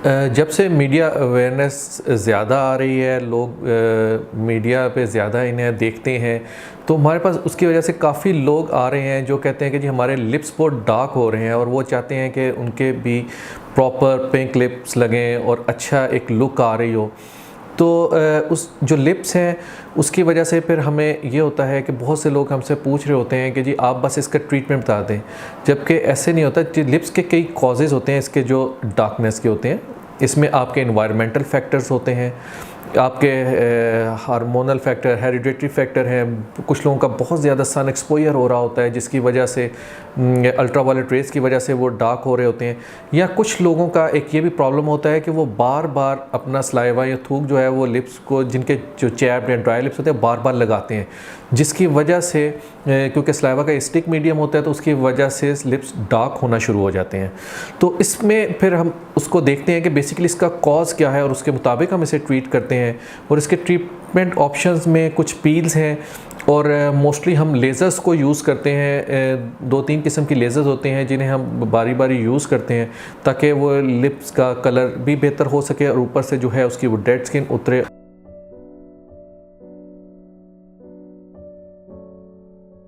जब से media awareness ज़्यादा आ रही है, लोग मीडिया पे ज़्यादा इन्हें देखते हैं, तो हमारे पास उसकी वजह से काफ़ी लोग आ रहे हैं जो कहते हैं कि जी हमारे लिप्स बहुत डार्क हो रहे हैं और वो चाहते हैं कि उनके भी प्रॉपर पिंक लिप्स लगें और अच्छा एक लुक आ रही हो। तो उस जो लिप्स हैं उसकी वजह से फिर हमें ये होता है कि बहुत से लोग हमसे पूछ रहे होते हैं कि जी आप बस इसका ट्रीटमेंट बता दें, जबकि ऐसे नहीं होता। लिप्स के कई कॉजेज़ होते हैं इसके जो डार्कनेस के होते हैं। इसमें आपके एनवायरमेंटल फैक्टर्स होते हैं, आपके हार्मोनल फैक्टर, हेरिडिटरी फैक्टर हैं। कुछ लोगों का बहुत ज़्यादा सन एक्सपोजर हो रहा होता है जिसकी वजह से अल्ट्रावायलेट रेज़ की वजह से वो डार्क हो रहे होते हैं। या कुछ लोगों का एक ये भी प्रॉब्लम होता है कि वो बार बार अपना सलाइवा या थूक जो है वो लिप्स को, जिनके जो चैप्ड या ड्राई लिप्स होते हैं, बार बार लगाते हैं, जिसकी वजह से क्योंकि सलाइवा का स्टिक मीडियम होता है तो उसकी वजह से लिप्स डार्क होना शुरू हो जाते हैं। तो इसमें फिर हम उसको देखते हैं कि बेसिकली इसका कॉज क्या है और उसके मुताबिक हम इसे ट्रीट करते हैं। और इसके ट्रीटमेंट ऑप्शंस में कुछ पील्स हैं और मोस्टली हम लेज़र्स को यूज़ करते हैं। 2-3 किस्म की लेज़र्स होते हैं जिन्हें हम बारी बारी यूज़ करते हैं ताकि वो लिप्स का कलर भी बेहतर हो सके और ऊपर से जो है उसकी वो डेड स्किन उतरे।